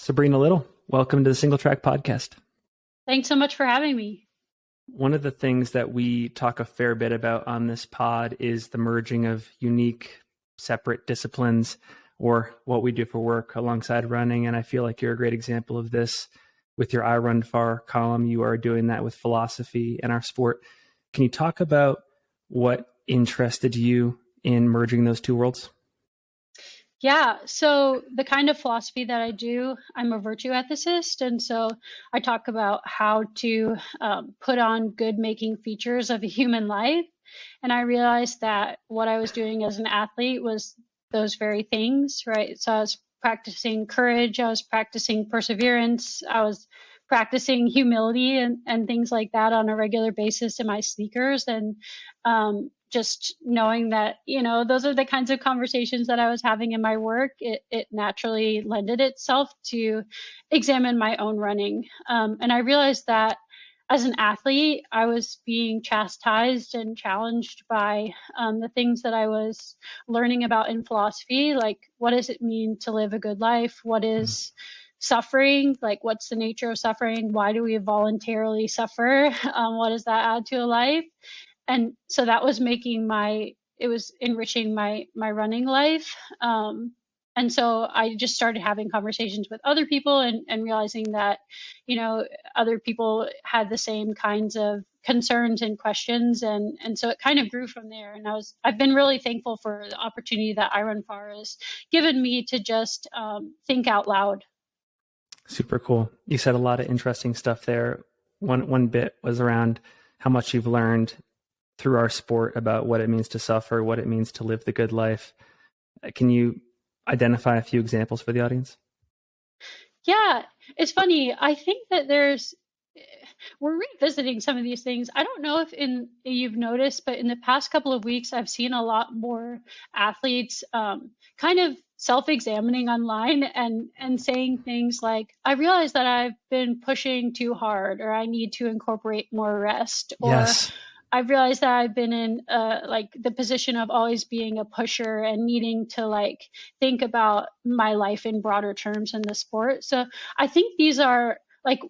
Sabrina Little, welcome to the Singletrack podcast. Thanks so much for having me. One of the things that we talk a fair bit about on this pod is the merging of unique, separate disciplines, or what we do for work alongside running. And I feel like you're a great example of this with your IRunfar column. You are doing that with philosophy and our sport. Can you talk about what interested you in merging those two worlds? Yeah, so the kind of philosophy that I do, I'm a virtue ethicist. And so I talk about how to put on good making features of a human life. And I realized that what I was doing as an athlete was those very things, right? So I was practicing courage, I was practicing perseverance, I was practicing humility and things like that on a regular basis in my sneakers. And just knowing that, those are the kinds of conversations that I was having in my work, it naturally lended itself to examine my own running. And I realized that as an athlete, I was being chastised and challenged by the things that I was learning about in philosophy, like what does it mean to live a good life? What is suffering? Like what's the nature of suffering? Why do we voluntarily suffer? What does that add to a life? And so that was enriching my running life. And so I just started having conversations with other people and realizing that, other people had the same kinds of concerns and questions. And so it kind of grew from there. And I've been really thankful for the opportunity that IRunfar has given me to just think out loud. Super cool. You said a lot of interesting stuff there. One bit was around how much you've learned through our sport about what it means to suffer, what it means to live the good life. Can you identify a few examples for the audience? Yeah, it's funny. I think that we're revisiting some of these things. I don't know if you've noticed, but in the past couple of weeks, I've seen a lot more athletes kind of self-examining online and saying things like, I realize that I've been pushing too hard, or I need to incorporate more rest, or Yes. I've realized that I've been in the position of always being a pusher and needing to think about my life in broader terms in the sport. So I think these are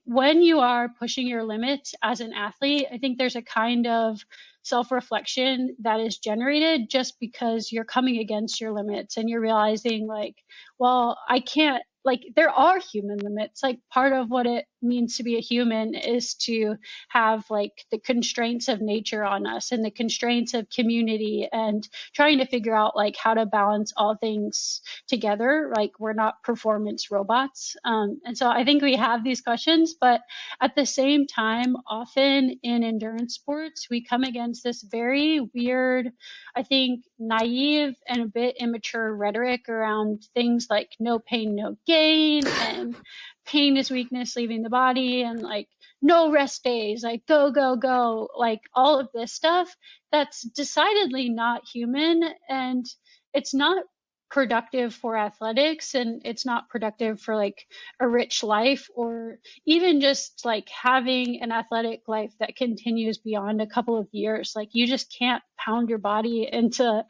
when you are pushing your limits as an athlete, I think there's a kind of self-reflection that is generated just because you're coming against your limits and you're realizing well, I can't, there are human limits. Part of what it means to be a human is to have the constraints of nature on us and the constraints of community and trying to figure out how to balance all things together. We're not performance robots. And so I think we have these questions, but at the same time, often in endurance sports, we come against this very weird, I think, naive and a bit immature rhetoric around things like no pain, no gain, and pain is weakness leaving the body, and no rest days, go, go, go, all of this stuff that's decidedly not human, and it's not productive for athletics, and it's not productive for a rich life, or even just having an athletic life that continues beyond a couple of years. You just can't pound your body into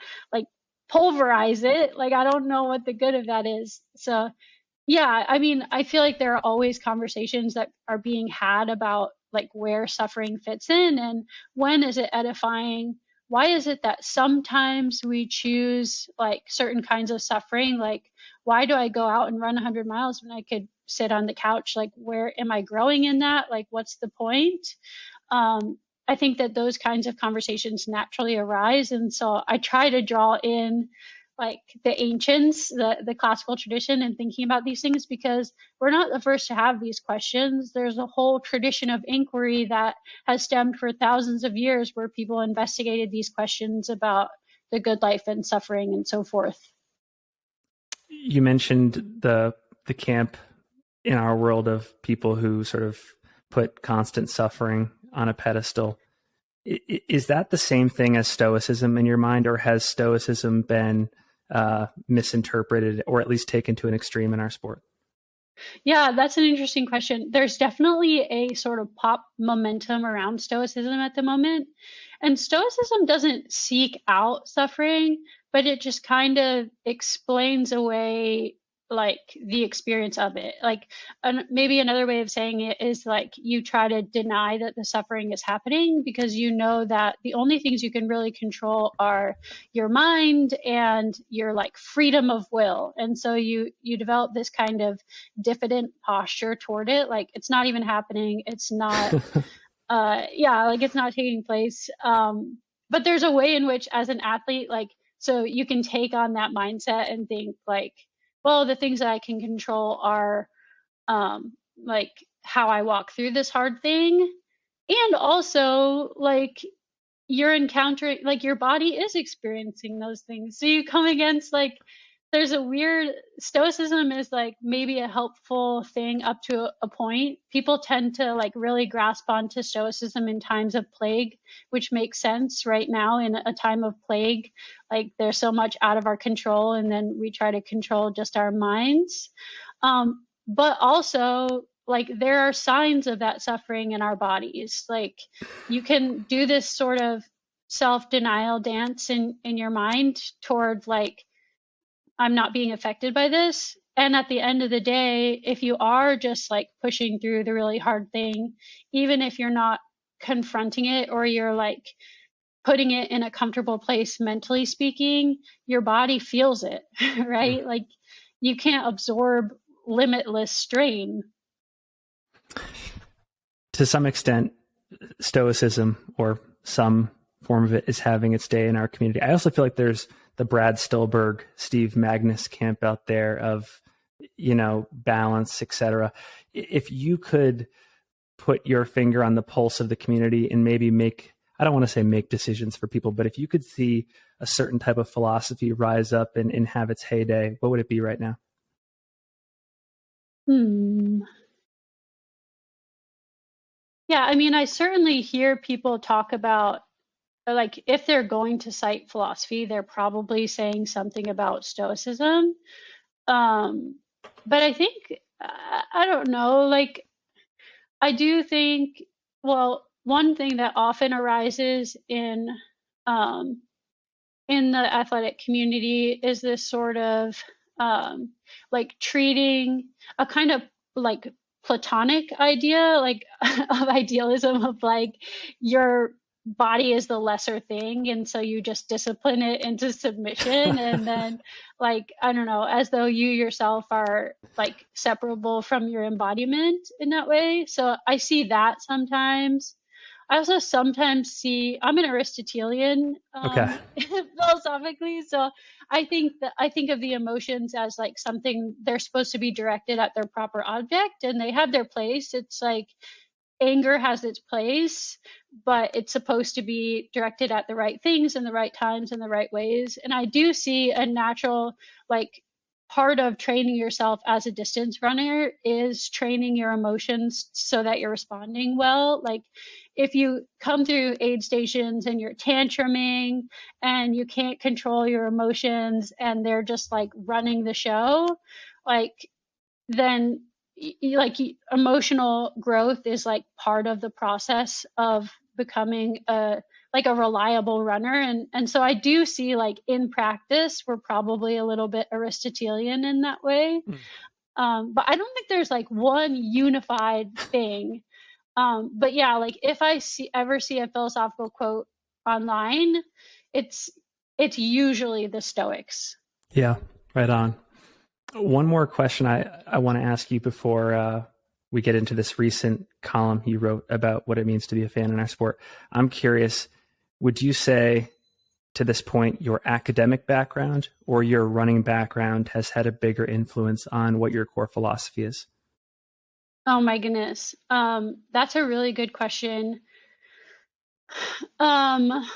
pulverize it. I don't know what the good of that is. So yeah, I mean, I feel like there are always conversations that are being had about where suffering fits in and when is it edifying. Why is it that sometimes we choose certain kinds of suffering? Why do I go out and run 100 miles when I could sit on the couch? Where am I growing in that? What's the point? I think that those kinds of conversations naturally arise. And so I try to draw in the ancients, the classical tradition, and thinking about these things, because we're not the first to have these questions. There's a whole tradition of inquiry that has stemmed for thousands of years where people investigated these questions about the good life and suffering and so forth. You mentioned the camp in our world of people who sort of put constant suffering on a pedestal. Is that the same thing as Stoicism in your mind, or has Stoicism been misinterpreted or at least taken to an extreme in our sport? Yeah, that's an interesting question. There's definitely a sort of pop momentum around Stoicism at the moment. And Stoicism doesn't seek out suffering, but it just kind of explains away like the experience of it. Like, maybe another way of saying it is like you try to deny that the suffering is happening because you know that the only things you can really control are your mind and your like freedom of will. And so you develop this kind of diffident posture toward it, like it's not even happening, it's not yeah, like it's not taking place. But there's a way in which as an athlete, like, so you can take on that mindset and think like, well, the things that I can control are like how I walk through this hard thing. And also like you're encountering, like your body is experiencing those things. So you come against like, there's a weird, stoicism is like maybe a helpful thing up to a point. People tend to like really grasp onto stoicism in times of plague, which makes sense right now in a time of plague. Like there's so much out of our control, and then we try to control just our minds. But also like there are signs of that suffering in our bodies. Like you can do this sort of self-denial dance in your mind toward like, I'm not being affected by this. And at the end of the day, if you are just like pushing through the really hard thing, even if you're not confronting it or you're like putting it in a comfortable place, mentally speaking, your body feels it, right? Like you can't absorb limitless strain. To some extent, stoicism or some form of it is having its day in our community. I also feel like there's the Brad Stulberg, Steve Magnus camp out there of, balance, etc. If you could put your finger on the pulse of the community and maybe I don't want to say make decisions for people, but if you could see a certain type of philosophy rise up and have its heyday, what would it be right now? Yeah, I mean, I certainly hear people talk about, like, if they're going to cite philosophy, they're probably saying something about Stoicism. But I think, I don't know, like, I do think, well, one thing that often arises in the athletic community is this sort of like treating a kind of like platonic idea, like of idealism of like your body is the lesser thing, and so you just discipline it into submission, and then like, I don't know, as though you yourself are like separable from your embodiment in that way. So I see that sometimes. I also sometimes see, I'm an Aristotelian Okay. philosophically, so I think of the emotions as like something they're supposed to be directed at their proper object, and they have their place. It's like anger has its place, but it's supposed to be directed at the right things in the right times in the right ways. And I do see a natural, like, part of training yourself as a distance runner is training your emotions so that you're responding well. Like if you come through aid stations and you're tantruming and you can't control your emotions and they're just like running the show, like then like emotional growth is like part of the process of becoming a reliable runner. And so I do see, like, in practice we're probably a little bit Aristotelian in that way. But I don't think there's like one unified thing. But yeah, like if I ever see a philosophical quote online, it's usually the Stoics. Yeah, right on. One more question I want to ask you before we get into this recent column you wrote about what it means to be a fan in our sport. I'm curious, would you say to this point your academic background or your running background has had a bigger influence on what your core philosophy is? Oh my goodness. That's a really good question. I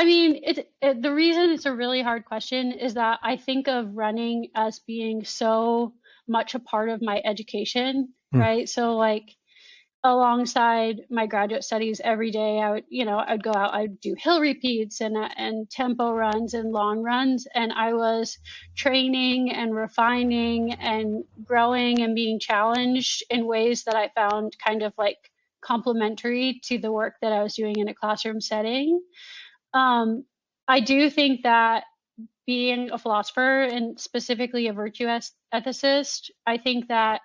mean, the reason it's a really hard question is that I think of running as being so much a part of my education, right? So like alongside my graduate studies every day, I'd go out, I'd do hill repeats and tempo runs and long runs, and I was training and refining and growing and being challenged in ways that I found kind of like complementary to the work that I was doing in a classroom setting. I do think that being a philosopher and specifically a virtue ethicist, I think that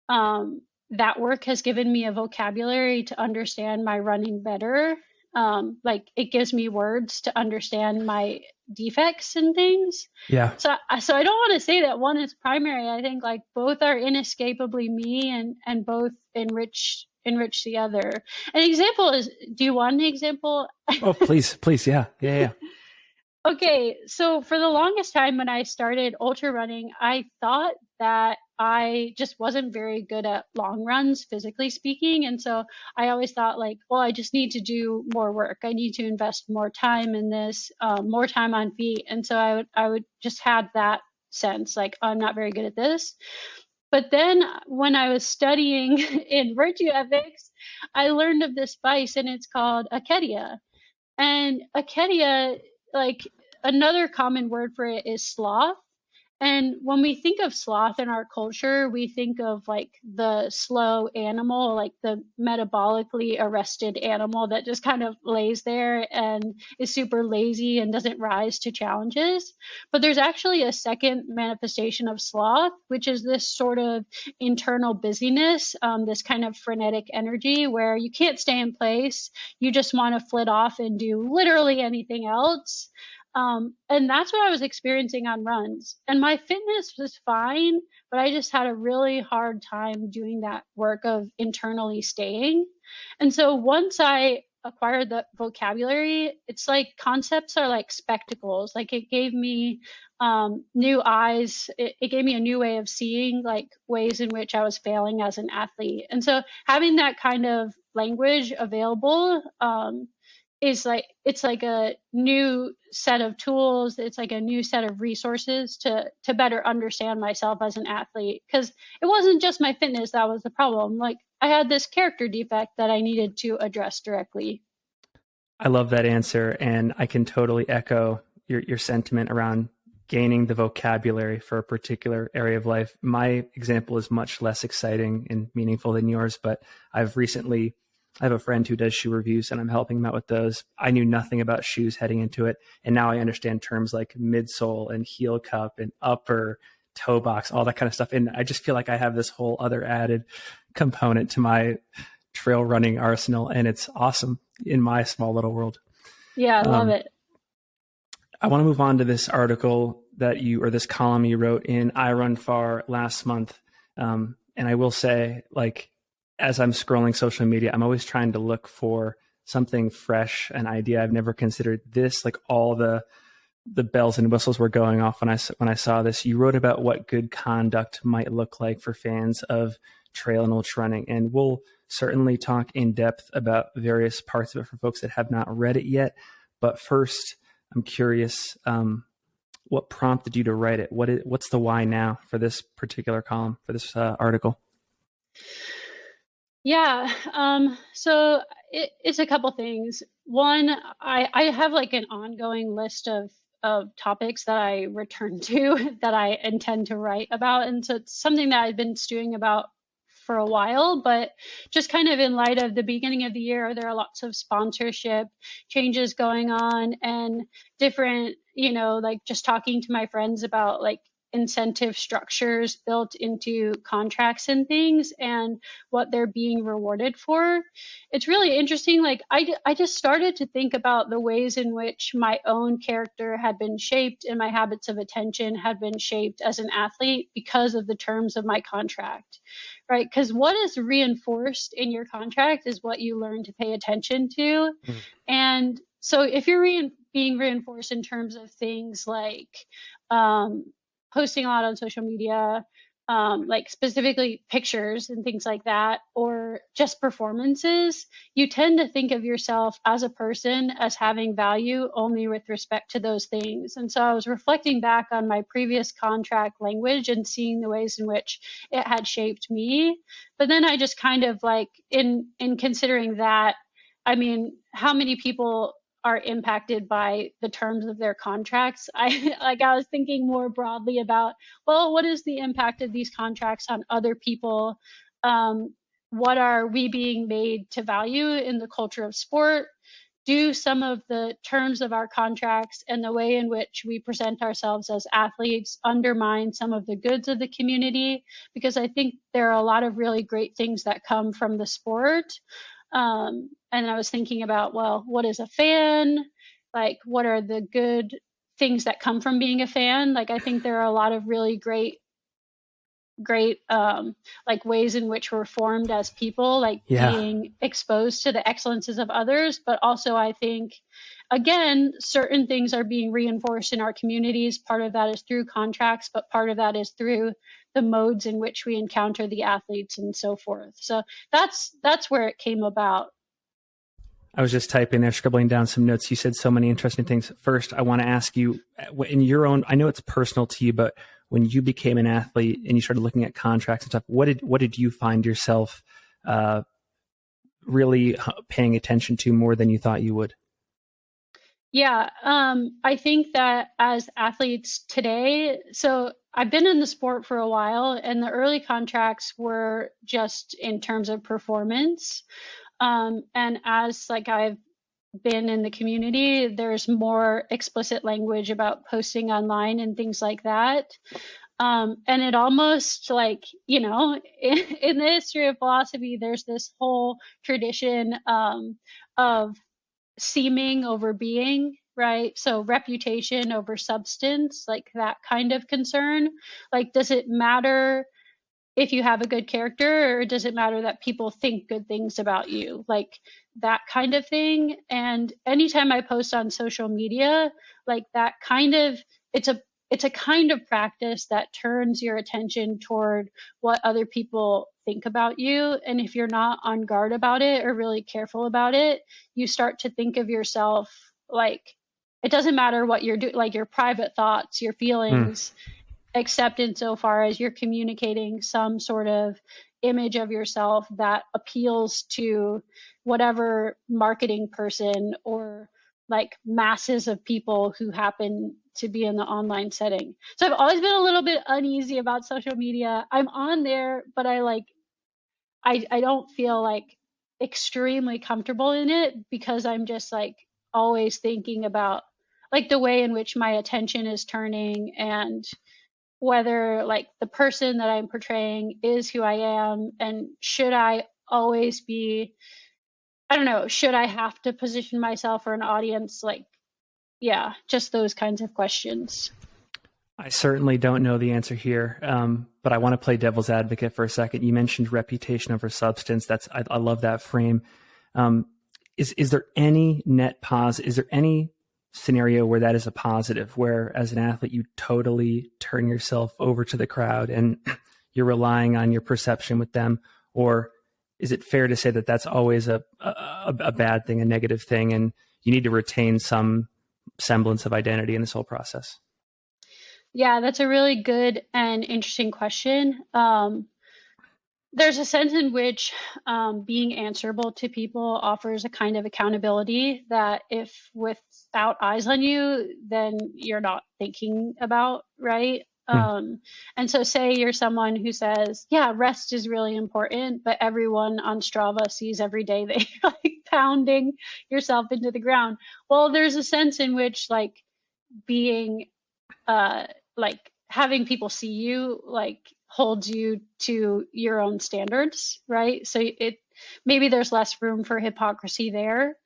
that work has given me a vocabulary to understand my running better. Like it gives me words to understand my defects and things. Yeah. So I don't want to say that one is primary. I think like both are inescapably me, and both enrich the other. An example is, do you want an example? Oh, please. Yeah. Okay, so for the longest time when I started ultra running, I thought that I just wasn't very good at long runs, physically speaking. And so I always thought like, well, I just need to do more work. I need to invest more time in this, more time on feet. And so I would just have that sense like, I'm not very good at this. But then when I was studying in virtue ethics, I learned of this vice, and it's called acedia. And acedia, like another common word for it is sloth. And when we think of sloth in our culture, we think of like the slow animal, like the metabolically arrested animal that just kind of lays there and is super lazy and doesn't rise to challenges. But there's actually a second manifestation of sloth, which is this sort of internal busyness, this kind of frenetic energy where you can't stay in place. You just want to flit off and do literally anything else. And that's what I was experiencing on runs. And my fitness was fine, but I just had a really hard time doing that work of internally staying. And so once I acquired the vocabulary, it's like concepts are like spectacles. Like it gave me new eyes. It gave me a new way of seeing like ways in which I was failing as an athlete. And so having that kind of language available, is like, it's like a new set of tools. It's like a new set of resources to better understand myself as an athlete, because it wasn't just my fitness that was the problem. Like I had this character defect that I needed to address directly. I love that answer, and I can totally echo your sentiment around gaining the vocabulary for a particular area of life. My example is much less exciting and meaningful than yours, but I have a friend who does shoe reviews, and I'm helping him out with those. I knew nothing about shoes heading into it, and now I understand terms like midsole and heel cup and upper toe box, all that kind of stuff. And I just feel like I have this whole other added component to my trail running arsenal, and it's awesome in my small little world. Yeah, I love it. I want to move on to this article or this column you wrote in IRunfar last month. And I will say, like, as I'm scrolling social media, I'm always trying to look for something fresh, an idea I've never considered. This, like all the bells and whistles were going off when I saw this. You wrote about what good conduct might look like for fans of trail and ultra running, and we'll certainly talk in depth about various parts of it for folks that have not read it yet. But first, I'm curious, what prompted you to write it? What's the why now for this particular column, for this article? Yeah. So it's a couple things. One, I have like an ongoing list of topics that I return to that I intend to write about. And so it's something that I've been stewing about for a while, but just kind of in light of the beginning of the year, there are lots of sponsorship changes going on and different, like just talking to my friends about like incentive structures built into contracts and things and what they're being rewarded for. It's really interesting. Like I just started to think about the ways in which my own character had been shaped and my habits of attention had been shaped as an athlete because of the terms of my contract, right? Because what is reinforced in your contract is what you learn to pay attention to. And so if you're being reinforced in terms of things like posting a lot on social media, like specifically pictures and things like that, or just performances, you tend to think of yourself as a person as having value only with respect to those things. And so I was reflecting back on my previous contract language and seeing the ways in which it had shaped me. But then I just kind of like in considering that, I mean, how many people are impacted by the terms of their contracts? I was thinking more broadly about, well, what is the impact of these contracts on other people? What are we being made to value in the culture of sport? do some of the terms of our contracts and the way in which we present ourselves as athletes undermine some of the goods of the community? Because I think there are a lot of really great things that come from the sport. And I was thinking about, well, what is a fan? Like, what are the good things that come from being a fan? Like, I think there are a lot of really great like ways in which we're formed as people, like being exposed to the excellences of others. But also, I think, again, certain things are being reinforced in our communities. Part of that is through contracts, but part of that is through the modes in which we encounter the athletes and so forth. So that's where it came about. I was just typing there, scribbling down some notes. You said so many interesting things. First, I want to ask you, in your own, I know it's personal to you, but when you became an athlete and you started looking at contracts and stuff, what did you find yourself really paying attention to more than you thought you would? Yeah, I think that as athletes today, so I've been in the sport for a while, and the early contracts were just in terms of performance. And as like I've been in the community, there's more explicit language about posting online and things like that. And it almost like, in the history of philosophy, there's this whole tradition of seeming over being, right? So reputation over substance, like that kind of concern. Like, does it matter if you have a good character, or does it matter that people think good things about you? Like that kind of thing. And anytime I post on social media, like that kind of, it's a kind of practice that turns your attention toward what other people think about you. And if you're not on guard about it or really careful about it, you start to think of yourself like it doesn't matter what you're doing, like your private thoughts, your feelings, except insofar as you're communicating some sort of image of yourself that appeals to whatever marketing person or like masses of people who happen to be in the online setting. So I've always been a little bit uneasy about social media. I'm on there, but I don't feel like extremely comfortable in it because I'm just like always thinking about like the way in which my attention is turning and whether like the person that I'm portraying is who I am, and should I always be, I don't know, should I have to position myself for an audience? Like, yeah, just those kinds of questions. I certainly don't know the answer here, but I want to play devil's advocate for a second. You mentioned reputation over substance. I love that frame. Is there any net positive? Is there any scenario where that is a positive, where as an athlete you totally turn yourself over to the crowd and you're relying on your perception with them? Or is it fair to say that that's always a bad thing, a negative thing, and you need to retain some semblance of identity in this whole process? Yeah, that's a really good and interesting question. There's a sense in which being answerable to people offers a kind of accountability that if without eyes on you, then you're not thinking about, right? And so say you're someone who says, yeah, rest is really important, but everyone on Strava sees every day that you're like pounding yourself into the ground. Well, there's a sense in which like being like having people see you like holds you to your own standards, right? So it maybe there's less room for hypocrisy there.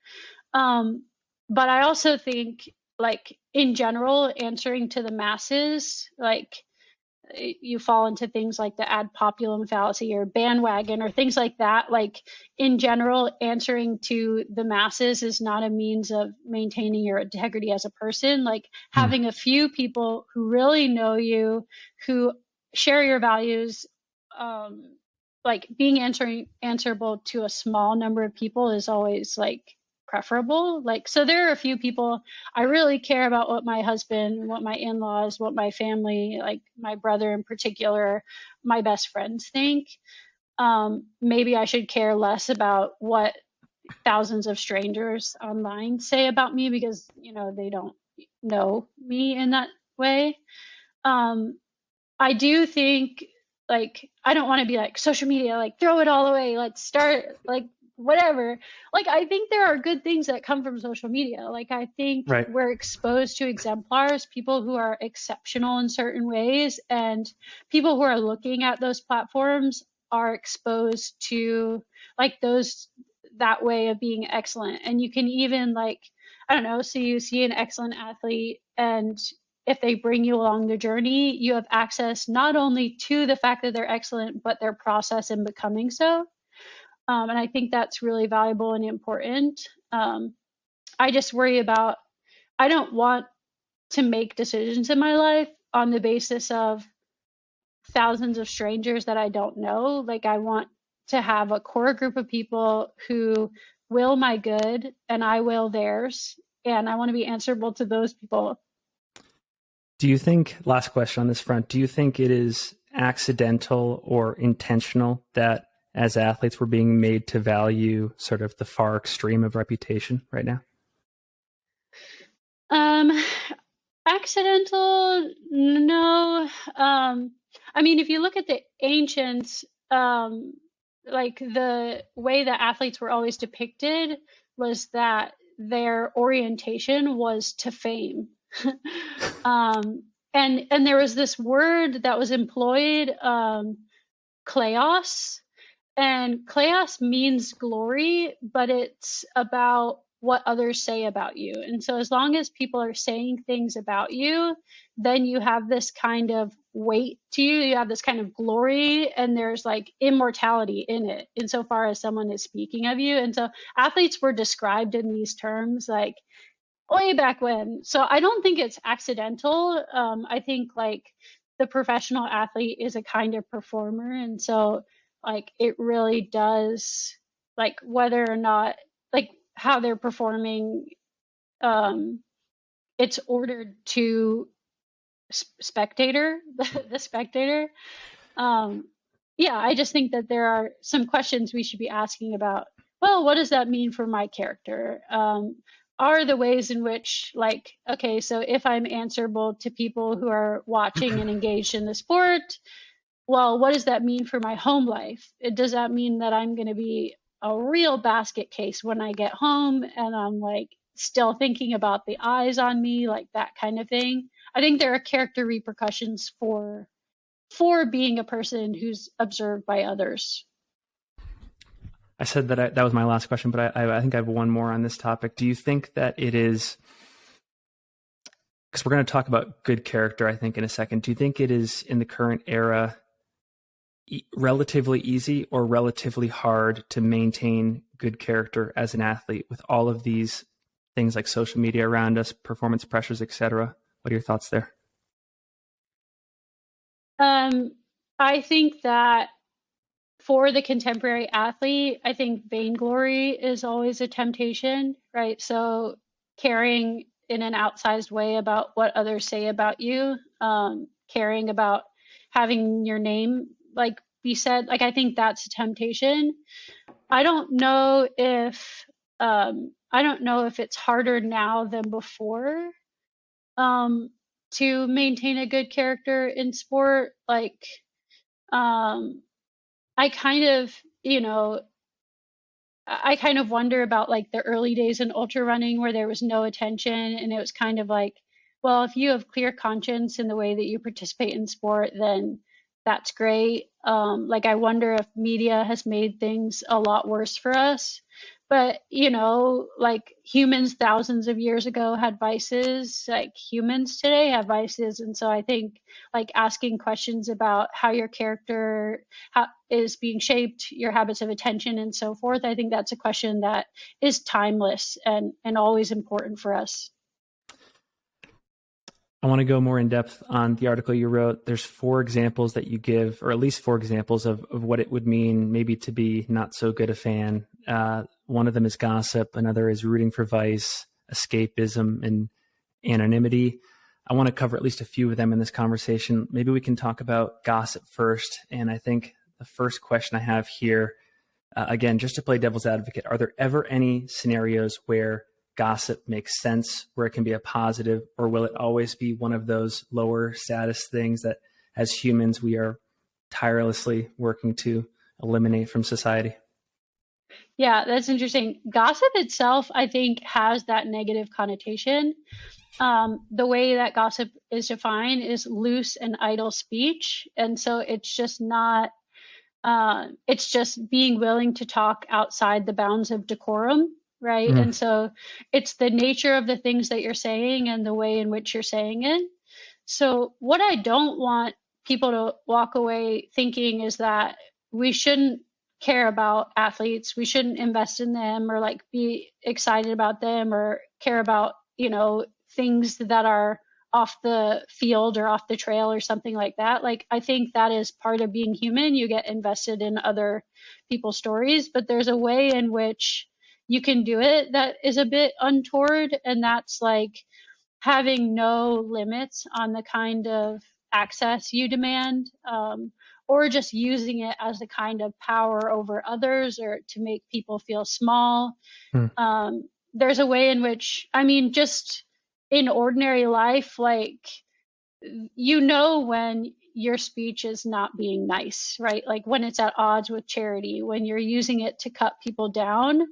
But I also think like in general, answering to the masses, like you fall into things like the ad populum fallacy or bandwagon or things like that. Like in general, answering to the masses is not a means of maintaining your integrity as a person. Like having a few people who really know you, who share your values, like being answerable to a small number of people is always like preferable. Like, so there are a few people I really care about what my husband, what my in-laws, what my family, like my brother in particular, my best friends think. Maybe I should care less about what thousands of strangers online say about me because, they don't know me in that way. I do think like, I don't want to be like social media, like throw it all away. Let's start like whatever. Like, I think there are good things that come from social media. Like, I think Right. we're exposed to exemplars, people who are exceptional in certain ways, and people who are looking at those platforms are exposed to like that way of being excellent. And you can even, like, I don't know, so you see an excellent athlete, and if they bring you along the journey, you have access not only to the fact that they're excellent, but their process in becoming so. And I think that's really valuable and important. I just worry about, I don't want to make decisions in my life on the basis of thousands of strangers that I don't know. Like, I want to have a core group of people who will my good and I will theirs. And I want to be answerable to those people. Do you think, last question on this front, do you think it is accidental or intentional that as athletes we're being made to value sort of the far extreme of reputation right now? Accidental, no. I mean, if you look at the ancients, like the way that athletes were always depicted was that their orientation was to fame. And there was this word that was employed, kleos, and kleos means glory, but it's about what others say about you. And so as long as people are saying things about you, then you have this kind of weight to you. You have this kind of glory, and there's like immortality in it insofar as someone is speaking of you. And so athletes were described in these terms like way back when. So I don't think it's accidental. I think like the professional athlete is a kind of performer. And so like it really does, like whether or not, like how they're performing, it's ordered to spectator, the spectator. Yeah, I just think that there are some questions we should be asking about, well, what does that mean for my character? Are the ways in which, like, okay, so if I'm answerable to people who are watching and engaged in the sport, well, what does that mean for my home life? Does that mean that I'm going to be a real basket case when I get home and I'm like still thinking about the eyes on me, like that kind of thing? I think there are character repercussions for being a person who's observed by others. I said that that was my last question, but I think I have one more on this topic. Do you think that it is, because we're going to talk about good character, I think, in a second. Do you think it is in the current era relatively easy or relatively hard to maintain good character as an athlete with all of these things like social media around us, performance pressures, etc.? What are your thoughts there? I think that for the contemporary athlete, I think vainglory is always a temptation, right? So caring in an outsized way about what others say about you, caring about having your name like be said, like I think that's a temptation. I don't know if it's harder now than before to maintain a good character in sport. Like I kind of, I kind of wonder about like the early days in ultra running where there was no attention, and it was kind of like, well, if you have clear conscience in the way that you participate in sport, then that's great. Like I wonder if media has made things a lot worse for us. But, like humans thousands of years ago had vices, like humans today have vices. And so I think like asking questions about how your character is being shaped, your habits of attention and so forth, I think that's a question that is timeless and always important for us. I want to go more in depth on the article you wrote. There's 4 examples that you give, or at least 4 examples of what it would mean maybe to be not so good a fan. One of them is gossip. Another is rooting for vice, escapism, and anonymity. I want to cover at least a few of them in this conversation. Maybe we can talk about gossip first. And I think the first question I have here, again, just to play devil's advocate, are there ever any scenarios where gossip makes sense, where it can be a positive, or will it always be one of those lower status things that as humans we are tirelessly working to eliminate from society? Yeah, that's interesting. Gossip itself, I think, has that negative connotation. The way that gossip is defined is loose and idle speech. And so it's just not, it's just being willing to talk outside the bounds of decorum, right? Mm. And so it's the nature of the things that you're saying and the way in which you're saying it. So what I don't want people to walk away thinking is that we shouldn't care about athletes, we shouldn't invest in them or like be excited about them or care about, things that are off the field or off the trail or something like that. Like I think that is part of being human. You get invested in other people's stories, but there's a way in which you can do it that is a bit untoward, and that's like having no limits on the kind of access you demand, or just using it as a kind of power over others or to make people feel small. Mm. There's a way in which, I mean, just in ordinary life, like, when your speech is not being nice, right? Like when it's at odds with charity, when you're using it to cut people down.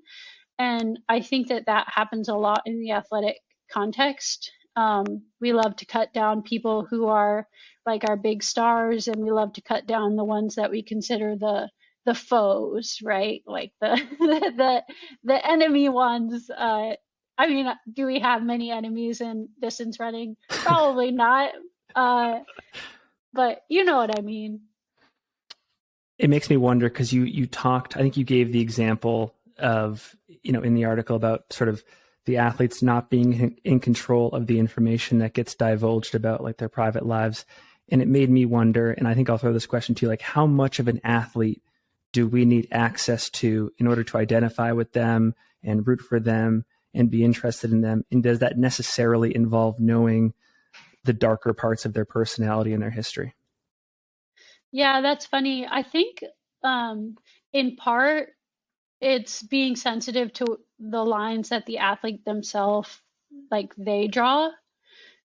And I think that that happens a lot in the athletic context. We love to cut down people who are like our big stars, and we love to cut down the ones that we consider the foes, right? Like the the enemy ones. I mean, do we have many enemies in distance running? Probably not. But you know what I mean. It makes me wonder because you talked, I think you gave the example of, in the article about sort of the athletes not being in control of the information that gets divulged about like their private lives. And it made me wonder, and I think I'll throw this question to you, like how much of an athlete do we need access to in order to identify with them and root for them and be interested in them? And does that necessarily involve knowing the darker parts of their personality and their history? Yeah, that's funny. I think in part it's being sensitive to the lines that the athlete themselves like they draw,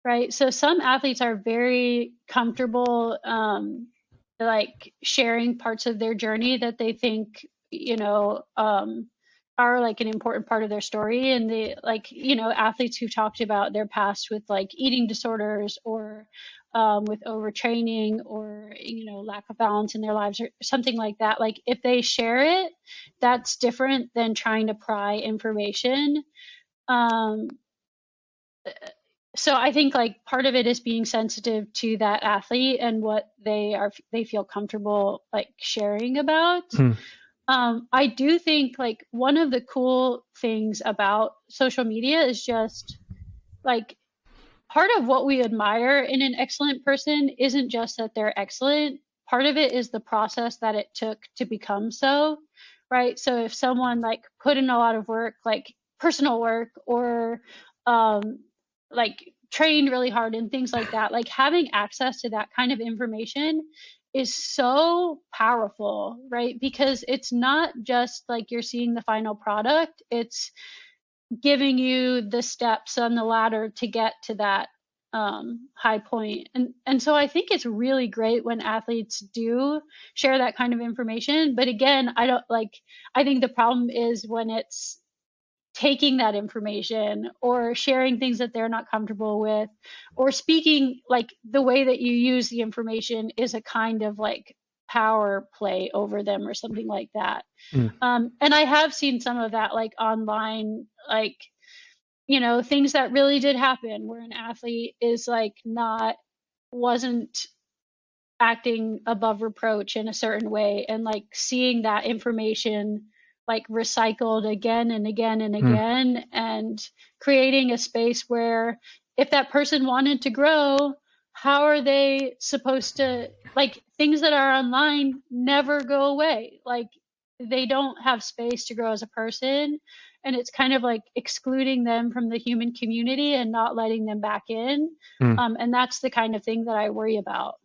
right? So some athletes are very comfortable like sharing parts of their journey that they think, are like an important part of their story. And they like, athletes who talked about their past with like eating disorders or with overtraining or, lack of balance in their lives or something like that. Like if they share it, that's different than trying to pry information. Um, so I think like part of it is being sensitive to that athlete and what they feel comfortable like sharing about. Hmm. I do think like one of the cool things about social media is just like part of what we admire in an excellent person isn't just that they're excellent. Part of it is the process that it took to become so, right? So if someone like put in a lot of work, like personal work or like trained really hard and things like that, like having access to that kind of information is so powerful, right? Because it's not just like you're seeing the final product, it's giving you the steps on the ladder to get to that high point. And so I think it's really great when athletes do share that kind of information. But again, I think the problem is when it's taking that information or sharing things that they're not comfortable with or speaking like the way that you use the information is a kind of like power play over them or something like that. Mm. And I have seen some of that like online, like, things that really did happen where an athlete is like wasn't acting above reproach in a certain way, and like seeing that information like recycled again and again and again, and creating a space where if that person wanted to grow, how are they supposed to, like, things that are online never go away, like they don't have space to grow as a person, and it's kind of like excluding them from the human community and not letting them back in. And that's the kind of thing that I worry about.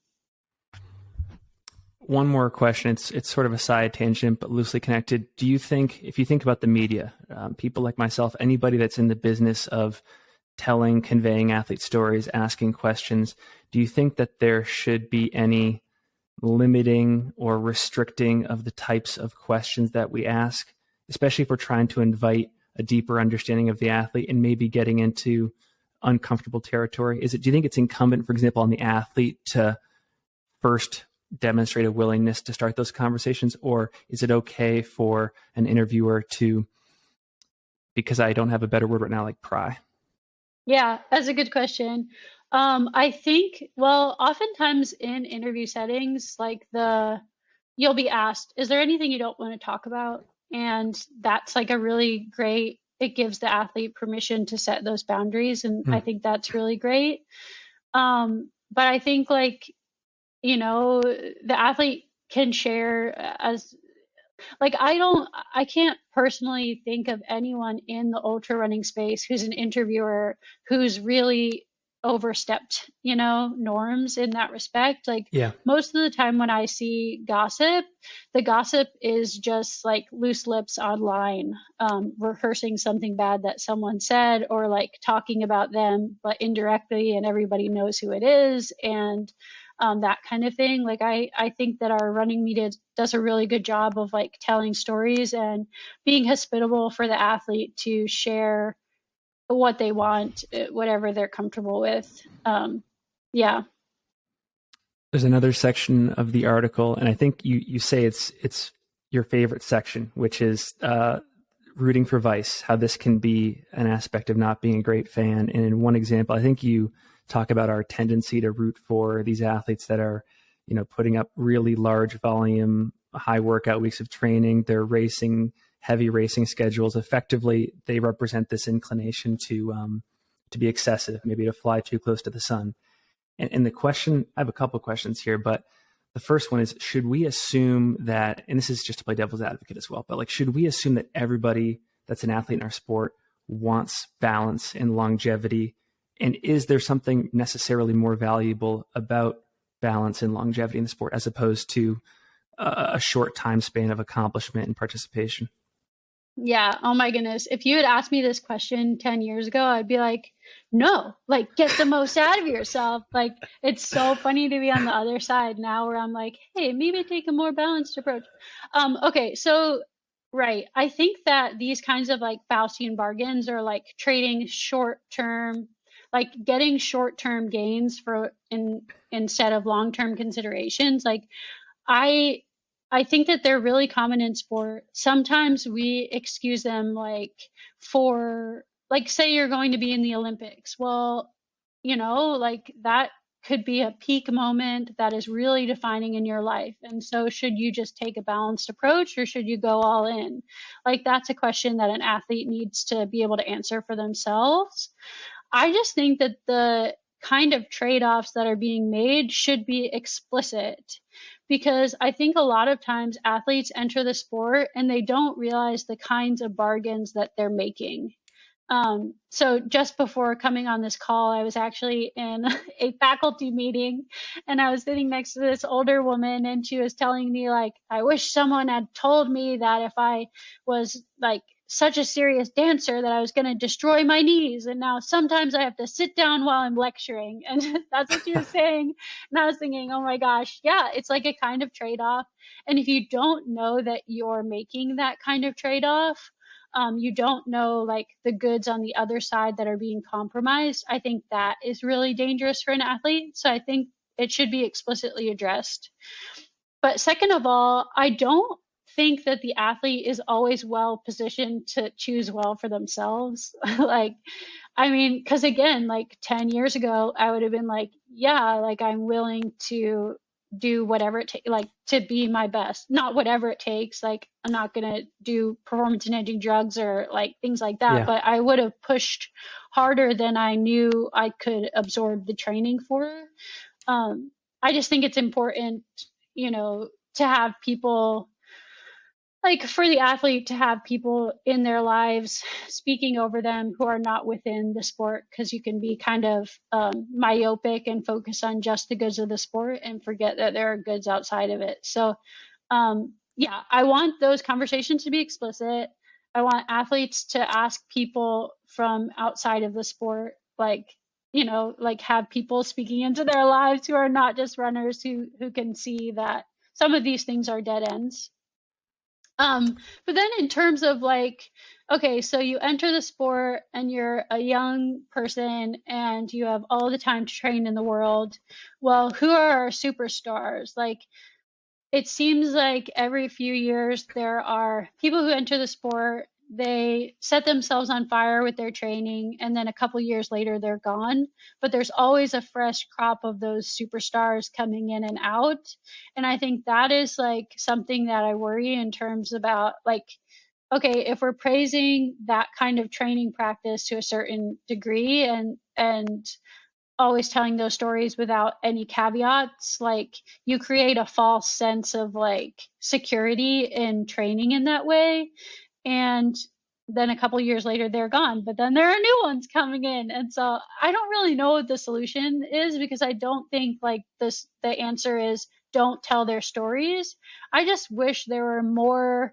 One more question. It's sort of a side tangent, but loosely connected. Do you think, if you think about the media, people like myself, anybody that's in the business of telling, conveying athlete stories, asking questions, do you think that there should be any limiting or restricting of the types of questions that we ask? especially if we're trying to invite a deeper understanding of the athlete and maybe getting into uncomfortable territory? Do you think it's incumbent, for example, on the athlete to first demonstrate a willingness to start those conversations, or is it okay for an interviewer to, because I don't have a better word right now, like pry? Yeah, that's a good question. I think, well, oftentimes in interview settings, like you'll be asked, is there anything you don't want to talk about? And that's like a really great, it gives the athlete permission to set those boundaries. And I think that's really great. But I think like, the athlete can share as like I can't personally think of anyone in the ultra running space who's an interviewer who's really overstepped, norms in that respect. Like Yeah. most of the time when I see gossip, the gossip is just like loose lips online, rehearsing something bad that someone said, or like talking about them, but indirectly, and everybody knows who it is. And that kind of thing. Like I think that our running media does a really good job of like telling stories and being hospitable for the athlete to share what they want, whatever they're comfortable with. Yeah. There's another section of the article, and I think you say it's your favorite section, which is rooting for vice, how this can be an aspect of not being a great fan. And in one example, I think you talk about our tendency to root for these athletes that are, putting up really large volume, high workout weeks of training. They're racing heavy racing schedules. Effectively, they represent this inclination to be excessive, maybe to fly too close to the sun. And the question, I have a couple of questions here, but the first one is, should we assume that, and this is just to play devil's advocate as well, but like, should we assume that everybody that's an athlete in our sport wants balance and longevity? And is there something necessarily more valuable about balance and longevity in the sport as opposed to a short time span of accomplishment and participation? Yeah. Oh my goodness. If you had asked me this question 10 years ago, I'd be like, no, like get the most out of yourself. Like it's so funny to be on the other side now where I'm like, hey, maybe take a more balanced approach. Okay. So, right. I think that these kinds of like Faustian bargains are like trading short-term, like getting short-term gains instead of long-term considerations. Like I think that they're really common in sport. Sometimes we excuse them like for like say you're going to be in the Olympics. Well, like that could be a peak moment that is really defining in your life. And so should you just take a balanced approach or should you go all in? Like that's a question that an athlete needs to be able to answer for themselves. I just think that the kind of trade-offs that are being made should be explicit, because I think a lot of times athletes enter the sport and they don't realize the kinds of bargains that they're making. So just before coming on this call, I was actually in a faculty meeting and I was sitting next to this older woman and she was telling me like, I wish someone had told me that if I was like such a serious dancer that I was going to destroy my knees. And now sometimes I have to sit down while I'm lecturing. And that's what she was saying. And I was thinking, oh my gosh, yeah, it's like a kind of trade-off. And if you don't know that you're making that kind of trade-off, you don't know like the goods on the other side that are being compromised, I think that is really dangerous for an athlete. So I think it should be explicitly addressed. But second of all, I don't think that the athlete is always well positioned to choose well for themselves. Like, I mean, because again, like 10 years ago, I would have been like, yeah, like I'm willing to do whatever it takes, like to be my best, not whatever it takes. Like I'm not going to do performance enhancing drugs or like things like that, but I would have pushed harder than I knew I could absorb the training for. I just think it's important, to have people, like for the athlete to have people in their lives speaking over them who are not within the sport, because you can be kind of myopic and focus on just the goods of the sport and forget that there are goods outside of it. So yeah, I want those conversations to be explicit. I want athletes to ask people from outside of the sport, like, like have people speaking into their lives who are not just runners who can see that some of these things are dead ends. But then in terms of like, okay, so you enter the sport and you're a young person and you have all the time to train in the world. Well, who are our superstars? Like, it seems like every few years there are people who enter the sport, they set themselves on fire with their training, and then a couple years later they're gone. But there's always a fresh crop of those superstars coming in and out. And I think that is like something that I worry in terms about like, okay, if we're praising that kind of training practice to a certain degree and always telling those stories without any caveats, like you create a false sense of like security in training in that way. And then a couple years later they're gone, but then there are new ones coming in. And so I don't really know what the solution is, because I don't think like this the answer is don't tell their stories. I just wish there were more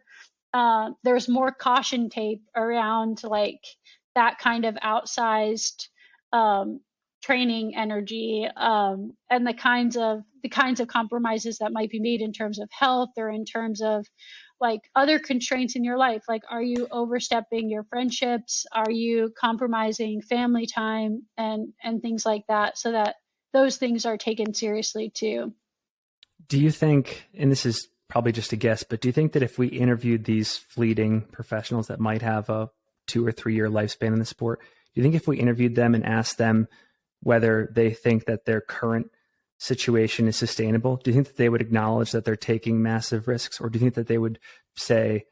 there's more caution tape around like that kind of outsized training energy, and the kinds of compromises that might be made in terms of health or in terms of like other constraints in your life. Like, are you overstepping your friendships? Are you compromising family time and things like that, so that those things are taken seriously too? Do you think, and this is probably just a guess, but do you think that if we interviewed these fleeting professionals that might have a 2 or 3 year lifespan in the sport, do you think if we interviewed them and asked them whether they think that their current situation is sustainable, do you think that they would acknowledge that they're taking massive risks? Or do you think that they would say,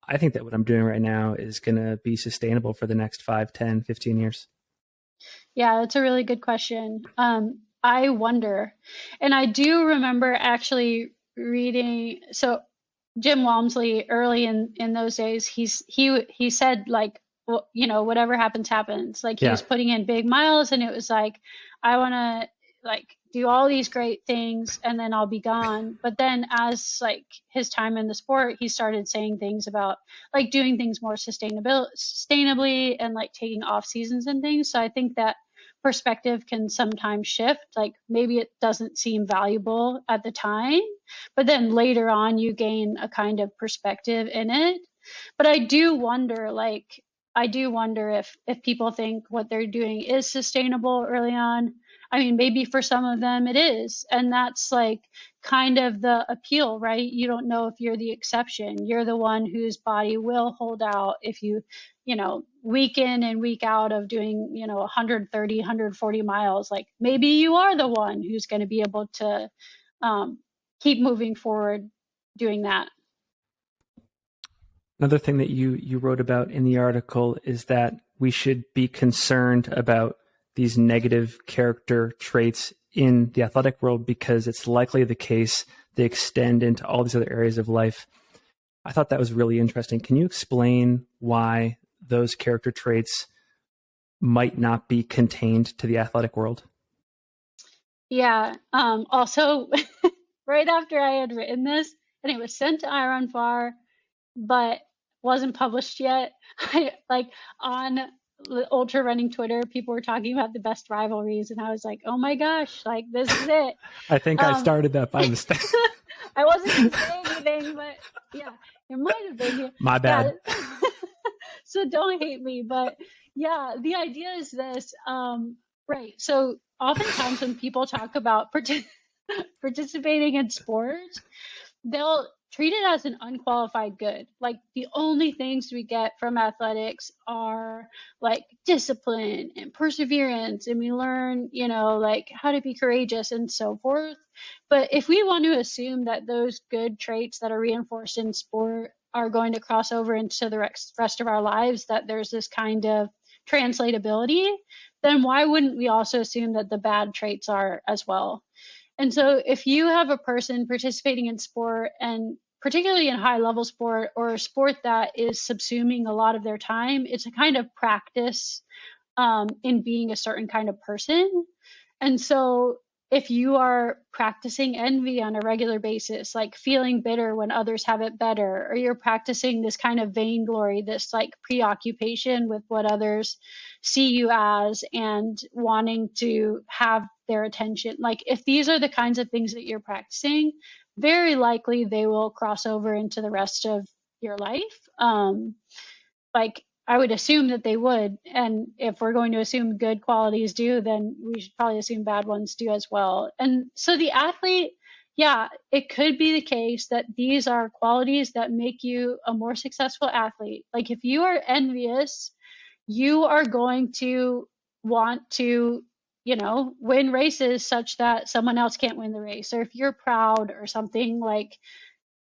I think that what I'm doing right now is going to be sustainable for the next 5, 10, 15 years? Yeah, that's a really good question. I wonder. And I do remember actually reading, so Jim Walmsley early in those days, he said like, well, you know, whatever happens, happens. Like he was putting in big miles, and it was like, I want to like do all these great things and then I'll be gone. But then as like his time in the sport, he started saying things about like doing things more sustainably and like taking off seasons and things. So I think that perspective can sometimes shift. Like maybe it doesn't seem valuable at the time, but then later on you gain a kind of perspective in it. But I do wonder, like, if people think what they're doing is sustainable early on. I mean, maybe for some of them it is. And that's like kind of the appeal, right? You don't know if you're the exception. You're the one whose body will hold out if you, you know, week in and week out of doing, you know, 130, 140 miles. Like maybe you are the one who's going to be able to keep moving forward doing that. Another thing that you wrote about in the article is that we should be concerned about these negative character traits in the athletic world because it's likely the case they extend into all these other areas of life. I thought that was really interesting. Can you explain why those character traits might not be contained to the athletic world? Yeah. Also, right after I had written this, and it was sent to IRunfar, but wasn't published yet. I like on ultra running Twitter, people were talking about the best rivalries, and I was like, oh my gosh, like this is it. I think I started that by mistake. I wasn't going to say anything, but yeah, it might have been. My bad. Yeah. So don't hate me, but yeah, the idea is this, right? So oftentimes when people talk about participating in sports, they'll treat it as an unqualified good. Like the only things we get from athletics are like discipline and perseverance, and we learn, you know, like how to be courageous and so forth. But if we want to assume that those good traits that are reinforced in sport are going to cross over into the rest of our lives, that there's this kind of translatability, then why wouldn't we also assume that the bad traits are as well? And so if you have a person participating in sport, and particularly in high level sport or a sport that is subsuming a lot of their time, it's a kind of practice in being a certain kind of person. And so if you are practicing envy on a regular basis, like feeling bitter when others have it better, or you're practicing this kind of vainglory, this like preoccupation with what others see you as and wanting to have their attention, like if these are the kinds of things that you're practicing, very likely they will cross over into the rest of your life. Like I would assume that they would, and if we're going to assume good qualities do, then we should probably assume bad ones do as well. And so the athlete, yeah, it could be the case that these are qualities that make you a more successful athlete. Like if you are envious, you are going to want to, win races such that someone else can't win the race. Or if you're proud or something, like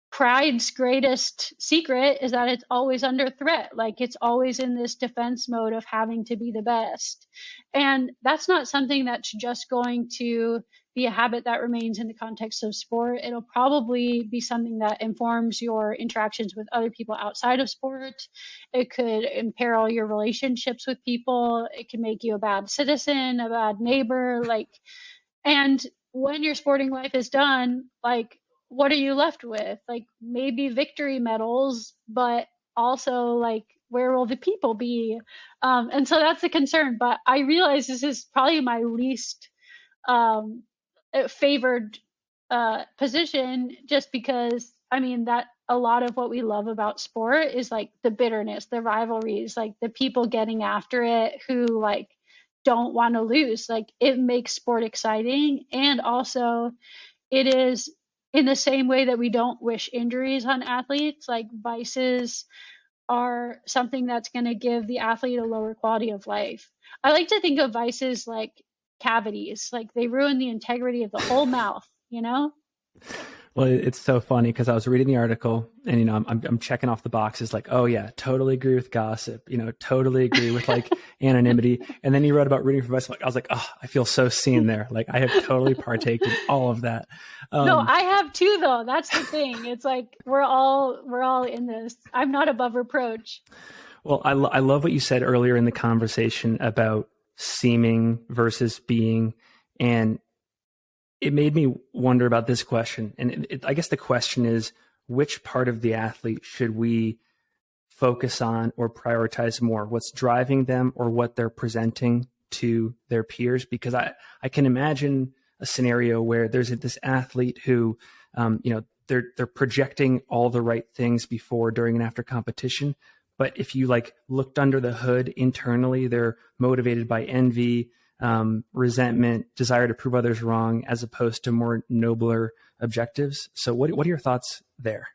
pride's greatest secret is that it's always under threat. Like it's always in this defense mode of having to be the best. And that's not something that's just going to be a habit that remains in the context of sport. It'll probably be something that informs your interactions with other people outside of sport. It could imperil your relationships with people. It can make you a bad citizen, a bad neighbor, and when your sporting life is done, like, what are you left with? Like maybe victory medals, but also like where will the people be? And so that's the concern. But I realize this is probably my least um, favored position, just because I mean that a lot of what we love about sport is like the bitterness, the rivalries, like the people getting after it who like don't want to lose. Like it makes sport exciting, and also it is in the same way that we don't wish injuries on athletes, like vices are something that's going to give the athlete a lower quality of life. I like to think of vices like cavities, like they ruin the integrity of the whole mouth, you know? Well, it's so funny because I was reading the article and, I'm checking off the boxes like, oh yeah, totally agree with gossip, totally agree with like anonymity. And then you wrote about rooting for vice. I was like, oh, I feel so seen there. Like I have totally partaken in all of that. No, I have too, though. That's the thing. It's like we're all in this. I'm not above reproach. Well, I love what you said earlier in the conversation about seeming versus being, and it made me wonder about this question. And I guess the question is, which part of the athlete should we focus on or prioritize more? What's driving them or what they're presenting to their peers? Because I can imagine a scenario where there's this athlete who, they're projecting all the right things before, during, and after competition. But if you like looked under the hood internally, they're motivated by envy, resentment, desire to prove others wrong, as opposed to more nobler objectives. So what are your thoughts there?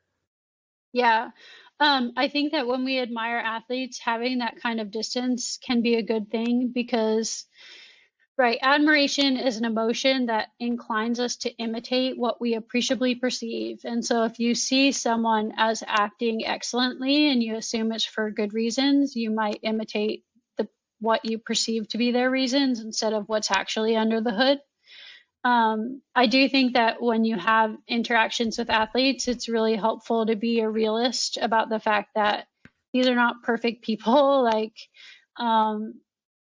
Yeah. I think that when we admire athletes, having that kind of distance can be a good thing because, right, admiration is an emotion that inclines us to imitate what we appreciably perceive. And so if you see someone as acting excellently and you assume it's for good reasons, you might imitate what you perceive to be their reasons instead of what's actually under the hood. I do think that when you have interactions with athletes, it's really helpful to be a realist about the fact that these are not perfect people. Like,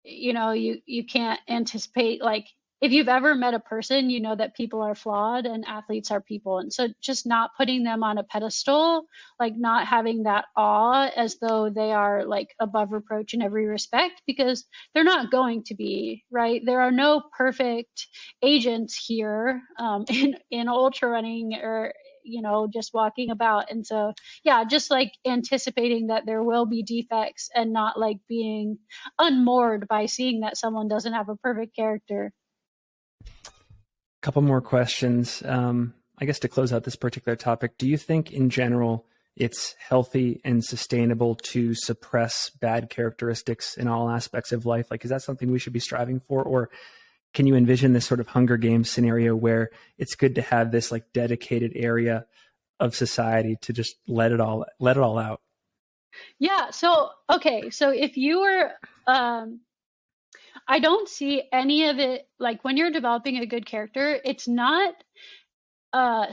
you can't anticipate, like, if you've ever met a person, you know that people are flawed and athletes are people. And so just not putting them on a pedestal, like not having that awe as though they are like above reproach in every respect, because they're not going to be, right? There are no perfect agents here in ultra running or, just walking about. And so, yeah, just like anticipating that there will be defects and not like being unmoored by seeing that someone doesn't have a perfect character. Couple more questions. I guess to close out this particular topic, do you think in general it's healthy and sustainable to suppress bad characteristics in all aspects of life? Like, is that something we should be striving for? Or can you envision this sort of Hunger Games scenario where it's good to have this like dedicated area of society to just let it all out? Yeah. So, okay. So if you were, I don't see any of it, like when you're developing a good character, it's not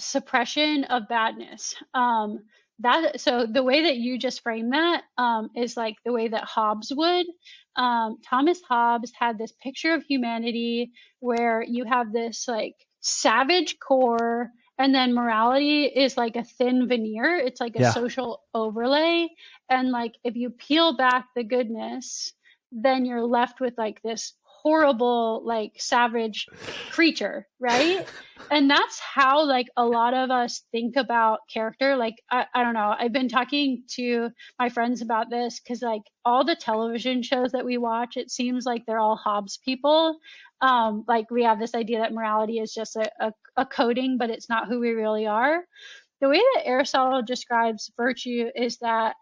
suppression of badness. So the way that you just frame that is like the way that Hobbes would. Thomas Hobbes had this picture of humanity where you have this like savage core, and then morality is like a thin veneer. It's like a social overlay. And like if you peel back the goodness, then you're left with like this horrible, like savage creature, right? And that's how like a lot of us think about character. Like, I don't know, I've been talking to my friends about this because like all the television shows that we watch, it seems like they're all Hobbes people. Like we have this idea that morality is just a coding, but it's not who we really are. The way that Aristotle describes virtue is that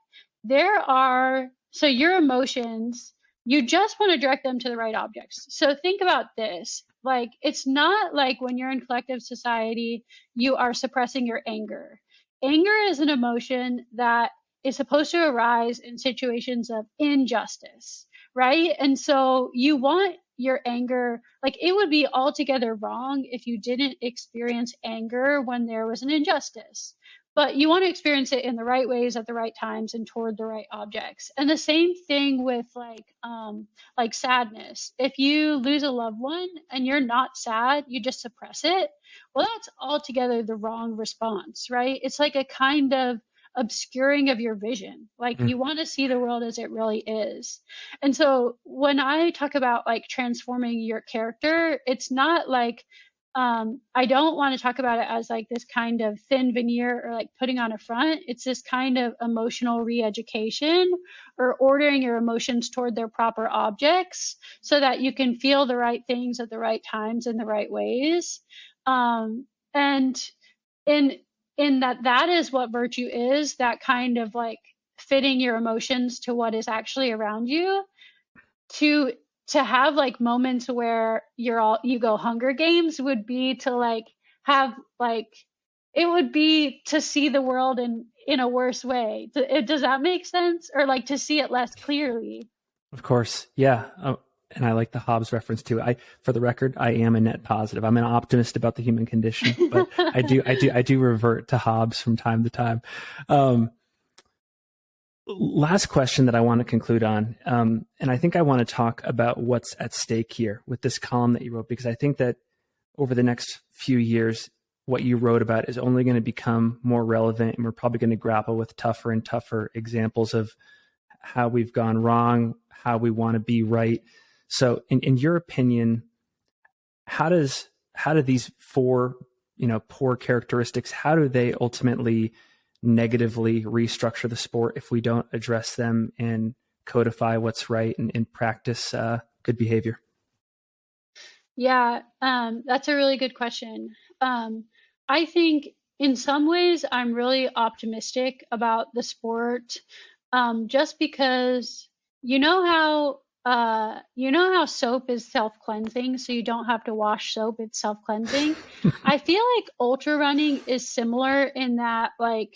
so your emotions, you just want to direct them to the right objects. So think about this. Like, it's not like when you're in collective society, you are suppressing your anger. Anger is an emotion that is supposed to arise in situations of injustice, right? And so you want your anger, like it would be altogether wrong if you didn't experience anger when there was an injustice, but you want to experience it in the right ways at the right times and toward the right objects. And the same thing with like sadness. If you lose a loved one and you're not sad, you just suppress it. Well, that's altogether the wrong response, right? It's like a kind of obscuring of your vision. Like you want to see the world as it really is. And so when I talk about like transforming your character, it's not like I don't want to talk about it as like this kind of thin veneer or like putting on a front. It's this kind of emotional re-education or ordering your emotions toward their proper objects so that you can feel the right things at the right times in the right ways. And in that is what virtue is, that kind of like fitting your emotions to what is actually around you, to have like moments where you go Hunger Games would be to like have like, it would be to see the world in a worse way. Does that make sense? Or like to see it less clearly? Of course. Yeah. And I like the Hobbes reference too. For the record, I am a net positive. I'm an optimist about the human condition, but I do revert to Hobbes from time to time. Last question that I want to conclude on, and I think I want to talk about what's at stake here with this column that you wrote, because I think that over the next few years, what you wrote about is only going to become more relevant, and we're probably going to grapple with tougher and tougher examples of how we've gone wrong, how we want to be right. So in your opinion, how do these four, poor characteristics, how do they ultimately negatively restructure the sport if we don't address them and codify what's right and practice good behavior? Yeah, that's a really good question. I think in some ways I'm really optimistic about the sport, just because you know how soap is self-cleansing, so you don't have to wash soap, it's self-cleansing. I feel like ultra running is similar in that, like,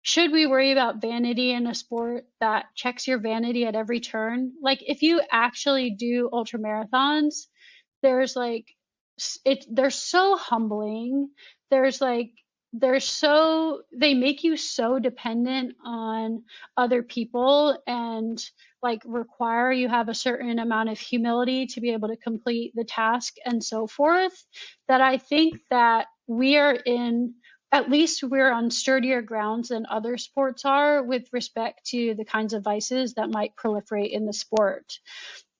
should we worry about vanity in a sport that checks your vanity at every turn? Like if you actually do ultra marathons, there's like they're so humbling. There's like they make you so dependent on other people and like require you have a certain amount of humility to be able to complete the task and so forth, that I think that at least we're on sturdier grounds than other sports are with respect to the kinds of vices that might proliferate in the sport.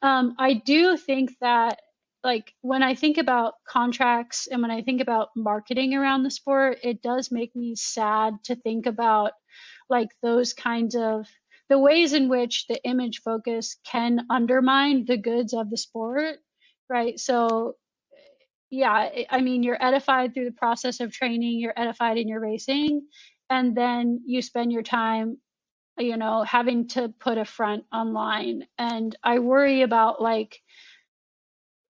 I do think that, like, when I think about contracts and when I think about marketing around the sport, it does make me sad to think about, like, those kinds of the ways in which the image focus can undermine the goods of the sport, right? So, yeah, I mean, you're edified through the process of training, you're edified in your racing, and then you spend your time, having to put a front online. And I worry about, like,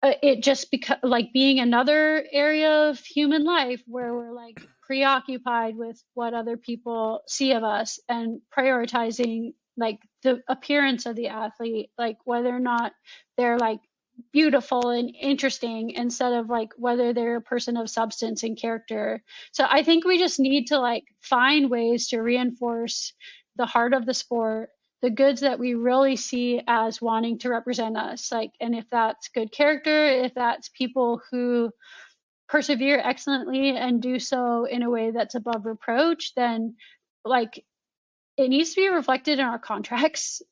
it just like being another area of human life where we're like preoccupied with what other people see of us and prioritizing like the appearance of the athlete, like whether or not they're like beautiful and interesting instead of like whether they're a person of substance and character. So I think we just need to like find ways to reinforce the heart of the sport, the goods that we really see as wanting to represent us. Like, and if that's good character, if that's people who persevere excellently and do so in a way that's above reproach, then like it needs to be reflected in our contracts.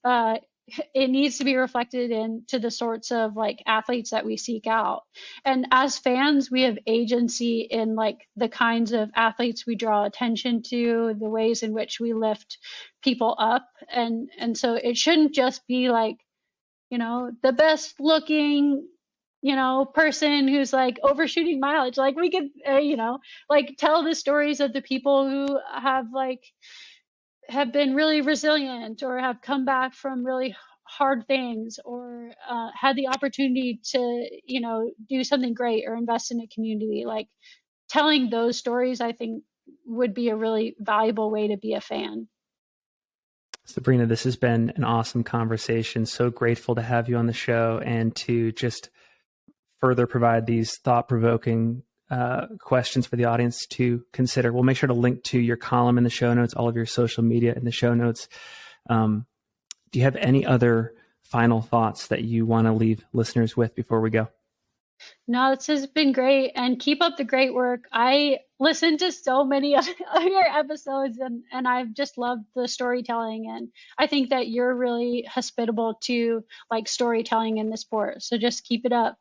it needs to be reflected into the sorts of like athletes that we seek out. And as fans, we have agency in like the kinds of athletes we draw attention to, the ways in which we lift people up. And so it shouldn't just be like, you know, the best looking, you know, person who's like overshooting mileage. Like we could, you know, like tell the stories of the people who have been really resilient or have come back from really hard things or had the opportunity to, you know, do something great or invest in a community. Like telling those stories, I think would be a really valuable way to be a fan. Sabrina, this has been an awesome conversation. So grateful to have you on the show and to just further provide these thought-provoking questions for the audience to consider. We'll make sure to link to your column in the show notes, all of your social media in the show notes. Do you have any other final thoughts that you want to leave listeners with before we go? No, this has been great, and keep up the great work. I listened to so many of your episodes, and I've just loved the storytelling, and I think that you're really hospitable to like storytelling in the sport. So just keep it up.